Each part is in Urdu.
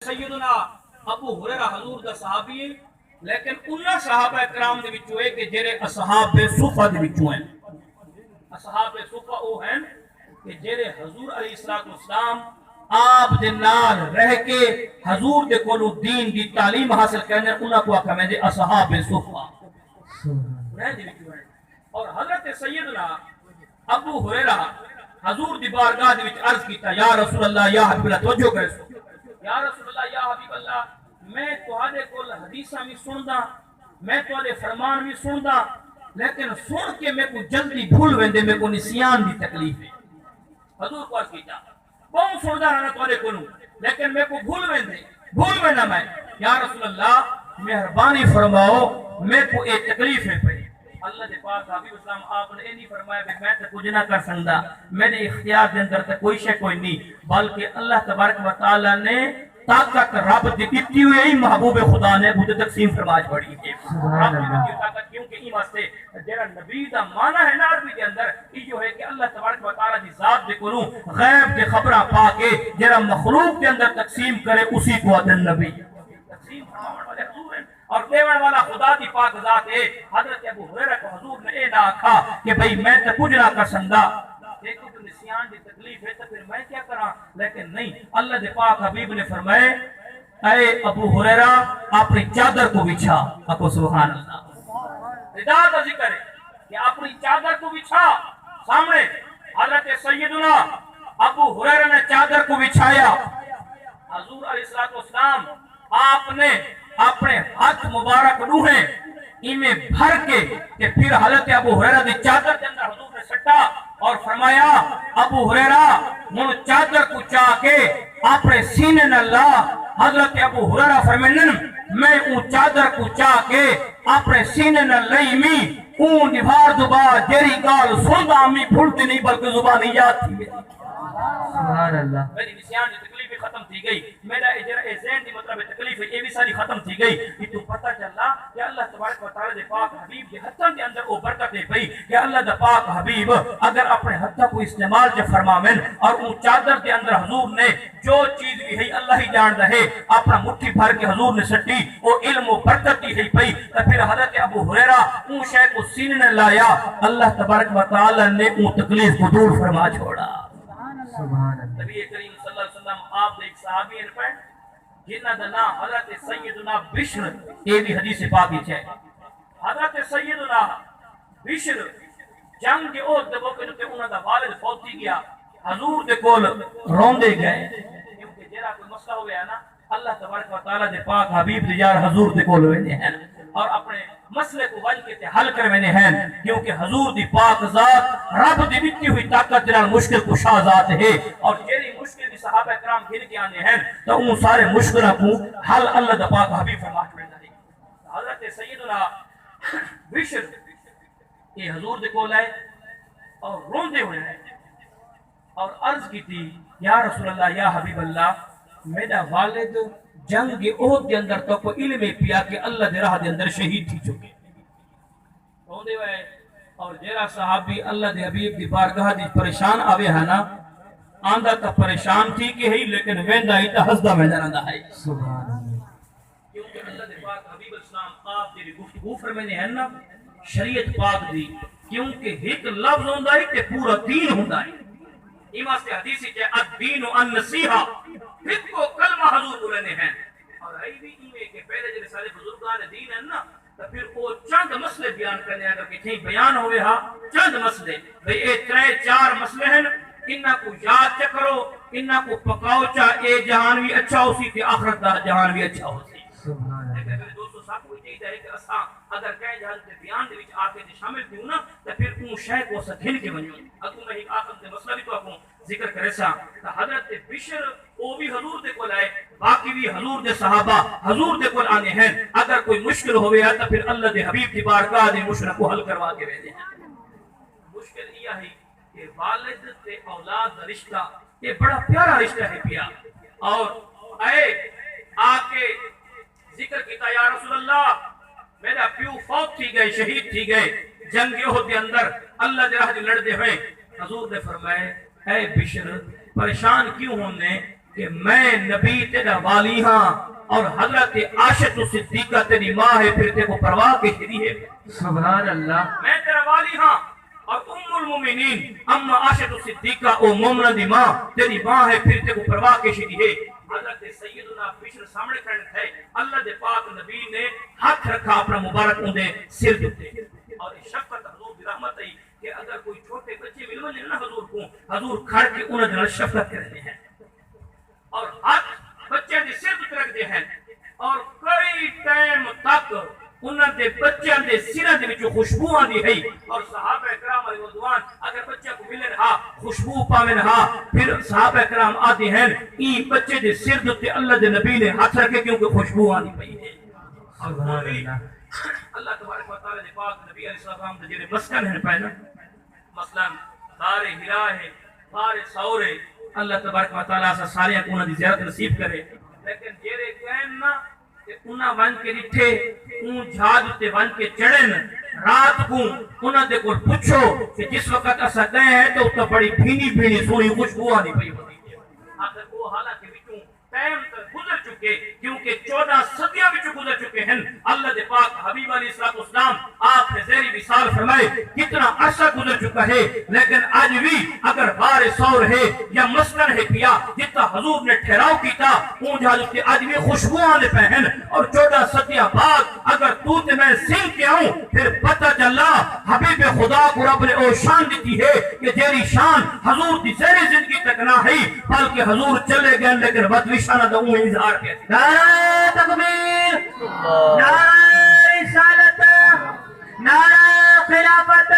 سیدنا ابو ہریرہ حضور دا صحابی ہے، لیکن انہاں صحابہ کرام دے وچوں ہے کہ جڑے اصحاب صفہ دے وچوں ہیں۔ اصحاب صفہ او ہیں کہ جڑے حضور علیہ السلام آپ دے نال رہ کے حضور دے کولوں دین دی تعلیم حاصل کرنے انہاں کو آکھا میں دے اصحاب صفہ رہ دے وچوں ہیں۔ اور حضرت سیدنا ابو ہریرہ حضور دی بارگاہ دے وچ عرض کیتا یا رسول اللہ یا حبیب اللہ، توجہ کرے سو، یا رسول اللہ یا حبیب اللہ، میں تہاڈے کول حدیثاں بھی سندا، میں تہاڈے فرمان بھی سندا، لیکن سن کے میں کو جلدی بھول ویندے، میں کو نسیان دی تکلیف ہے۔ حضور کو عرض کیتا بہت سندا رہنا تہاڈے کولوں، لیکن میں کو بھول ویندا میں، یا رسول اللہ مہربانی فرماؤ میں کو ایک تکلیف ہے پئی۔ اللہ دے پاک حبیب اسلام آپ نے نہیں فرمایا کہ میں تے کچھ نہ کر سکدا، میرے اختیار دے اندر تے کوئی شے کوئی نہیں، بلکہ اللہ تبارک و تعالی نے طاقت رب دی دتی ہوئی محبوب خدا نے وہ تقسیم فرما چھڑی ہے۔ رب دی دتی طاقت کیونکہ این واسطے جڑا نبی دا معنی ہے نا عربی دے اندر یہ ہے کہ اللہ تبارک و تعالی دی ذات دے کولوں غیب دے خبراں پا کے جڑا مخلوق دے اندر تقسیم کرے اسی کو آدن نبی تقسیم فرمانے والے حضور ہیں۔ اور دیوان والا خدا دی پاک ذات ہے۔ حضرت ابو ہریرہ کو حضور نے اے نہ آکھا کہ بھئی میں تے کچھ نہ کر سکدا، دیکھو کہ نسیان دی تکلیف ہے تو پھر میں کیا کراں، لیکن نہیں، اللہ دے پاک حبیب نے فرمائے اے ابو ہریرہ اپنی چادر کو بچھا، اکو سبحان اللہ، رضا کا ذکر ہے کہ اپنی چادر کو بچھا۔ سامنے حضرت سیدنا ابو ہریرہ نے چادر کو بچھایا، حضور علیہ السلام آپ نے اپنے ہاتھ مبارک روحیں ان میں بھر کے کہ پھر حضرت ابو ہریرہ دی چادر کے اندر حضور نے سٹا اور فرمایا ابو ہریرہ من چادر کو چاہ کے اپنے سینے نہ لا۔ حضرت ابو ہریرہ فرمائن میں اون چادر کو چاہ کے اپنے سینے نہ لئی می اون نبھار دوبا جیری گال سندا می بھولتی نہیں بلکہ زبانی یاد تھی میری۔ سبحان اللہ، میری نسیان دی تکلیف ختم تھی گئی، میرا اجرا ذہن دی مطلب تکلیف یہ بھی ساری ختم تھی گئی۔ یہ تو پتہ چلا کہ اللہ تبارک و تعالی دے پاک حبیب کے ہتھاں دے اندر وہ برکت ہے پئی کہ اللہ دے پاک حبیب اگر اپنے ہتھاں کو استعمال جے فرماویں اور وہ چادر دے اندر حضور نے جو چیز بھی ہے اللہ ہی جاندا ہے اپنا مٹھی بھر کے حضور نے سٹی وہ علم و برکت دی ہے پئی، تو پھر حضرت ابو ہریرہ اون شے کو سینے نے لایا، اللہ تبارک و تعالی نے اون تکلیف کو دور فرما چھوڑا۔ سبحان اللہ، نبی کریم صلی اللہ علیہ وسلم آپ نے ایک صحابی ہیں پر جنہ دا نام حضرت سیدنا بشر، یہ بھی حدیث پاک وچ ہے۔ حضرت سیدنا بشر جنگ کے اوت دے موقع تے انہاں دا والد فوت تھی گیا، حضور دے کول روندے گئے کیونکہ جڑا کوئی مسئلہ ہو گیا نا اللہ تبارک و تعالی دے پاک حبیب دے یار حضور دے کول ویندے ہیں اور اپنے مسئلے کو وجھ کے حل کروینے ہیں، کیونکہ حضور دی پاک ذات رب دی دتی ہوئی طاقت نال مشکل کشا ذات ہے، اور جیڑی مشکل دی صحابہ کرام گھن کے آنے ہیں تو ان سارے مشکلوں کو حل اللہ دا پاک حبیب فرما چھوڑنا ہے۔ حضرت سیدنا بشر یہ حضور دے کول آئے اور روندے ہوئے ہیں اور عرض کی تھی یا رسول اللہ یا حبیب اللہ میرا والد جنگ احد کے اندر تو کو علم پیا کہ اللہ دے راہ دے اندر شہید تھی چکے روندے ہوئے، اور جیرا صحابی اللہ دے حبیب دی بارگاہ دی پریشان آوے ہے نا آندہ تا پریشان تھی کہ ہی لیکن ویندہ ہی تا حسدہ میں جاندہ ہے۔ سبحان اللہ، کیونکہ اللہ دے پاک حبیب اسلام آپ دی گفتگو فرمینے ہیں نا شریعت پاک دی، کیونکہ ایک لفظ ہوندہ ہے کہ پورا دین ہوندہ ہے۔ ایمان سے حدیثی کہ الدین النصیحہ ایک کو کلمہ حضور بولنے ہیں، اور ہے بھی ایمے کہ پہلے جنہیں سارے بزرگان دین ہیں نا تو پھر وہ چند مسئلے بیان کرنے اگر کہیں بیان ہوئے ہاں چند مسئلے بھئی اے 3-4 مسئلے ہیں انہاں کو یاد چا کرو، انہاں کو پکاؤ چا اے جہان بھی اچھا ہو سی کہ آخرت دا جہان بھی اچھا ہو سی۔ لیکن دوستو صاحب کوئی چاہیے ہے کہ اساں اگر کہیں جہاں سے بیان دے وچ آکے شامل تھیوں نا تو پھر اون شے کو سکھن کے بنیوں اگوں میں ایک آخر دے مسئلہ بھی تو اپوں ذکر کرے سا تو حضرت بشر وہ بھی حضور دے کول آئے، باقی بھی حضور دے صحابہ حضور دے کول آنے ہیں، اگر کوئی مشکل ہوئے ہے تو پھر اللہ دے حبیب دی بارگاہ دے مشکل کو حل کروا کے بھیجے ہیں۔ مشکل یہ ہے کہ والد تے اولاد دا رشتہ یہ بڑا پیارا رشتہ ہے پیا، اور اے آکے ذکر کیتا یا رسول اللہ میرا پیو فوت تھی گئے شہید تھی گئے جنگ احد کے اندر اللہ دے راہ دے لڑدے ہوئے، حضور نے فرمائے اے بشر پریشان کیوں ہونے کہ میں نبی تیرا والی ہاں اور حضرت عائشہ صدیقہ تیری ماں ہے، پھر تے کو پرواہ کے شری ہے۔ سبحان اللہ۔ میں تیرا والی ہاں اور ام المومنین اما عائشہ صدیقہ او مومنہ دی ماں تیری ماں ہے، پھر تے کو پرواہ کے شری ہے۔ حضرت سیدنا بشر سامنے کھڑے تھے، اللہ دے پاک نبی نے ہاتھ رکھا اپنا مبارک اندے سر دے، اور شفقت حضور دی رحمت ہے کہ اگر کوئی چھوٹے بچے ملنے نہ حضور کو، حضور کھڑ کے انہاں دے شفقت کرتے ہیں اور ہاتھ بچے دے سر تے رکھ دے ہیں، اور کئی ٹائم تک انہاں دے بچیاں دے سراں دے وچوں خوشبو آندی ہے، اور صحابہ کرام علیہ رضوان اگر بچہ کو ملے رہا خوشبو پاوے رہا، پھر صحابہ کرام آتے ہیں ای بچے دے سر تے اللہ دے نبی نے ہاتھ رکھے کیونکہ خوشبو آندی پئی ہے۔ سبحان اللہ۔ اللہ تبارک و تعالی دے پاک نبی علیہ السلام دے جڑے مسکن ہیں پہلا مثلا غار ہرا ہے، غار ثور ہے، اللہ تبارک و تعالی سے سارے کو انہاں دی زیارت نصیب کرے، لیکن جڑے کہن نا کہ انہاں ون کے ڈٹھے اون جہاز تے ون کے چڑھن رات کو انہاں دے کول پوچھو کہ جس وقت اسا گئے ہیں تو اتنا بڑی بھینی بھینی سونی خوشبو آنی پئی ہوتی ہے، آخر وہ حالانکہ وچوں ٹائم تک گزر چکے کیونکہ 14 صدیاں وچوں گزر چکے ہیں، اللہ دے پاک حبیب علیہ السلام آپ نے زہری وصال فرمائے کتنا عرصہ گزر چکا ہے، لیکن آج بھی اگر غار ثور ہے یا مسکن ہے پیا جتا حضور نے ٹھہراؤ کیتا اون جہاز تے آج بھی خوشبو آنے پہ ہیں، اور 14 صدیاں بعد اگر تو تے میں سن کے آؤں پھر پتہ چلا حبیب خدا کو رب نے او شان دیتی ہے کہ جیری شان حضور دی زہری زندگی تک نہ ہے، بلکہ حضور چلے گئے لیکن بدوشانہ دا اون اظہار کیا نعرہ تکبیر، نعرہ رسالت، نعرہ خلافت،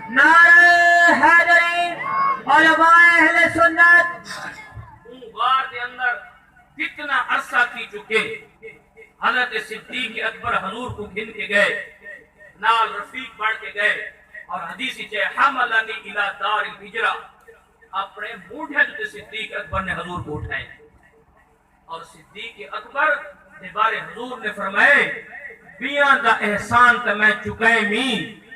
نعرہ حیدری، علماء اہل سنت۔ غار دے اندر کتنا عرصہ کی چکے، حضرت صدیق اکبر حضور کو گھن کے گئے، نال رفیق بڑھ کے گئے، اور حدیثی چاہے حملنی الى دار الہجرہ، اپنے موڈھے جو صدیق اکبر نے حضور کو اٹھائے، اور صدیق اکبر دے بارے حضور نے فرمائے بیان دا احسان تا میں چکائے می،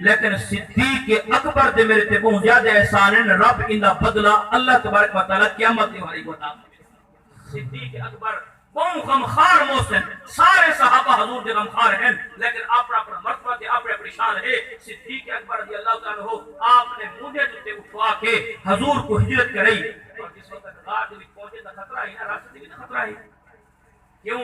لیکن صدیق اکبر دے میرے تے بہت زیادہ احسان ہے، رب ان دا بدلہ اللہ تبارک و تعالی قیامت دی والی کو عطا فرمائے۔ صدیق اکبر بہت غمخوار محسن، سارے صحابہ حضور دے غمخوار ہیں، لیکن اپنا اپنا مرتبہ دے اپنے اپنی شان ہے۔ صدیق اکبر رضی اللہ تعالیٰ عنہ آپ نے مونڈے جتے اٹھوا کے حضور کو ہجرت کرائی، اور جس وقت غار دے وچ پہنچے تا خطرہ ہی نہ، راستے وچ خطرہ ہی کیوں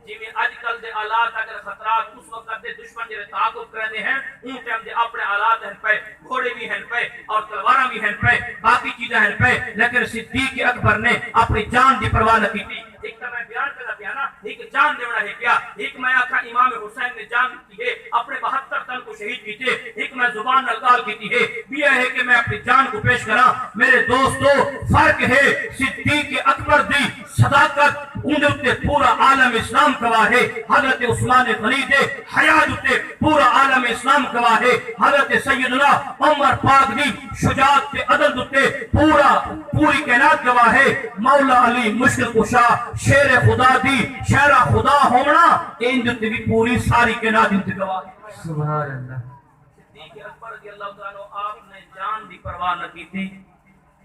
جی میں آج کل دے آلات اگر خطرات اس وقت دے دشمن جڑے تعاقب کرنے ہیں اون ٹائم دے اپنے آلات ہیں پہ، گھوڑے بھی ہیں پہ اور تلواراں بھی ہیں پہ، باقی چیزیں ہیں پہ، لیکن صدیق اکبر نے اپنی جان دی پرواہ نہ کی تھی۔ ایک تو میں بیان کرنا پیا نا، ایک جان دیونا ہے کیا، ایک میں آکھا امام حسین نے جان کی ہے اپنے 72 تن کو شہید کیتے، ایک میں زبان نلقال کی ہے، بیا ہے کہ میں اپنی جان کو پیش کرا۔ میرے دوستو فرق ہے صدیق اکبر دی صداقت اندر پورا عالم اسلام گواہ ہے، حضرت عثمان غنی دے حیات تے پورا عالم اسلام گواہ ہے، حضرت سیدنا عمر پاک دی شجاعت تے عدل تے پوری کائنات گواہ ہے، مولا علی مشکل کشا شیر خدا دی شیرہ خدا ہونا اندر تے بھی پوری ساری کائنات انت گواہ ہے۔ سبحان اللہ۔ صدیق اکبر رضی اللہ تعالیٰ آپ نے جان دی پرواہ نہ کی تھی،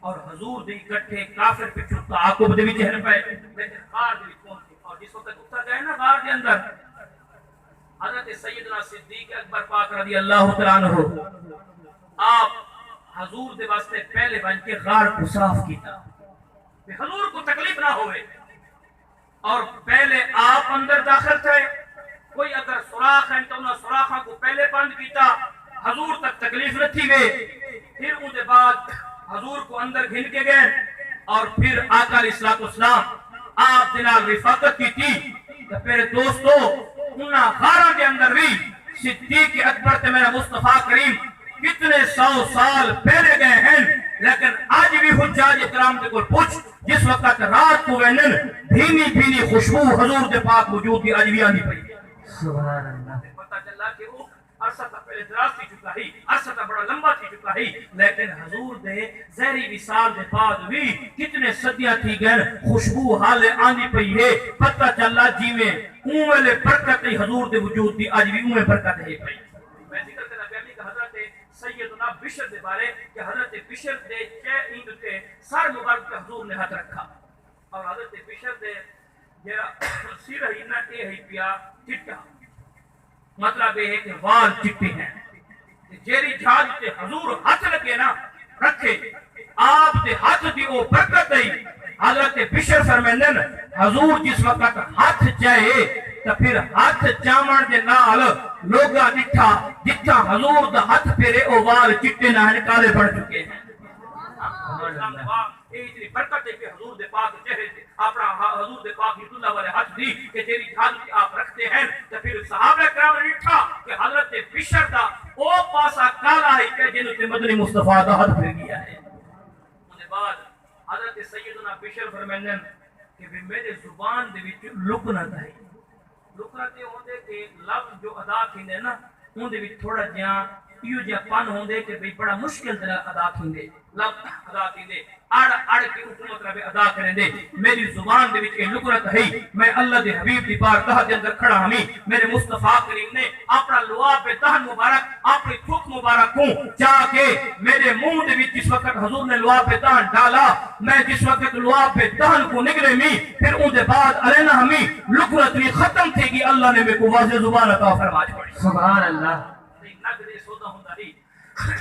اور حضور دے اکٹھے کافر پچھو تعاقب دے وچ ہن پے، لیکن غار دے وچ پہنچ کے اور جس وقت اتر گئے نا غار دے اندر حضرت سیدنا صدیق اکبر پاک رضی اللہ تعالیٰ عنہ آپ حضور دے واسطے پہلے بن کے غار کو صاف کیتا کہ حضور کو تکلیف نہ ہوئے، اور پہلے آپ اندر داخل تھے، کوئی اگر سوراخ ہیں تو انہاں سوراخاں کو پہلے بند کیتا، حضور تک تکلیف نہ تھی گئے، پھر ان دے بعد حضور کو اندر گھن کے گئے، اور پھر آقا علیہ السلام آپ جناب رفاقت کی تھی۔ تو پھر دوستو انہاں غاروں کے اندر بھی صدیق اکبر تے میرا مصطفیٰ کریم کتنے 100 سال پہلے گئے ہیں، لیکن آج بھی حجاج اکرام دے کو پوچھ جس وقت رات کو وینن بھینی بھینی خوشبو حضور دے پاک وجود کی آج بھی آنی پئی۔ سبحان اللہ۔ پتہ چلا کہ وہ عرصہ تا پہلے دراز تھی چکا ہی، عرصہ تا بڑا لمبا تھی چکا ہی، لیکن حضور دے زہری وصال دے بعد بھی کتنے صدیاں تھی گئے خوشبو حال آنی پئی ہے۔ پتہ چلا جیویں اون ویلے برکت حضور دے وجود دی آج بھی اون برکت ہے پئی۔ میں ذکر کرنا پہلی کہ حضرت سیدنا بشر دے بارے کہ حضرت بشر دے چھ ایند تے سر مبارک پہ حضور نے ہاتھ رکھا، اور حضرت بشر دے جڑا سر ہی نہ اے ہی پیا چٹا مطلب یہ ہے کہ وال چٹے ہیں جیری جھاج تے حضور ہاتھ لگے نا رکھے آپ تے ہاتھ دی او برکت دئی حضرت بشر فرمیندے حضور جس وقت ہاتھ چاہے تو پھر ہاتھ چامن دے نال لوگا ڈٹھا جتھا حضور دا ہاتھ پھیرے او وال چٹے نہ کالے پڑ چکے ہیں اتنی برکت ہے کہ حضور دے پاک چہرے سے اپنا حضور دے پاک بیت اللہ والے ہاتھ دی کہ تیری جھاڑی آپ رکھتے ہیں تو پھر صحابہ کرام نے لکھا کہ حضرت بشر دا او پاسا کالا ہے کہ جنوں تے مدنی مصطفیٰ دا ہاتھ پھر گیا ہے اس کے بعد حضرت سیدنا بشر فرمائیں کہ میرے زبان دے وچ لکنا ہے لکنا تے ہوندے کہ لفظ جو ادا کیندے نا اون دے وچ تھوڑا جہاں یو جا پن ہوندے کہ بھئی بڑا مشکل طرح ادا کیندے لفظ ادا کیندے اڑ کے حکومت رب ادا کریں دے میری زبان دے وچ اے لکرت ہے میں اللہ دے حبیب دی بارگاہ دے اندر کھڑا ہمی میرے مصطفیٰ کریم نے اپنا لعاب دہن مبارک اپنی تھوک مبارک کو چاہ کے میرے منہ دے وچ جس وقت حضور نے لعاب دہن ڈالا میں جس وقت لعاب دہن کو نگلے می پھر اون دے بعد علینا ہمی لکرت بھی ختم تھے گی اللہ نے میں کو واضح زبان عطا فرما چھوڑی سبحان اللہ نگ دے سودا ہوندا نہیں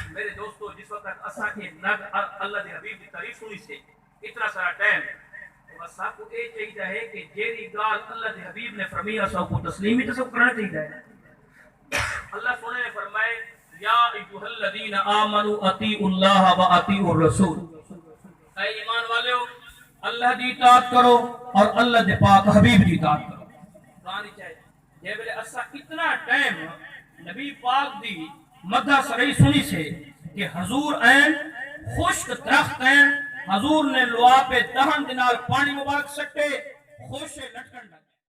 میرے دوستو جس وقت اسا کے نگ اللہ دے حبیب دی تعریف سنی سے اتنا سارا ٹائم اسا کو اے چاہیے ہے کہ جیری گال اللہ دے حبیب نے فرمایا اسا کو تسلیم ہی تو کرنا چاہیے ہے اللہ سونے نے فرمائے یا ایھا الذین آمنوا اطیعوا اللہ و اطیعوا الرسول اے ایمان والو اللہ دی اطاعت کرو اور اللہ دے پاک حبیب دی اطاعت کرو قرآن چاہیے یہ بلے اسا اتنا ٹائم نبی پاک دی مدہ سرائی سنی سے کہ حضور این خشک درخت این حضور نے لعاب دہن دنال پانی مبارک سٹے خوش لٹکن لگ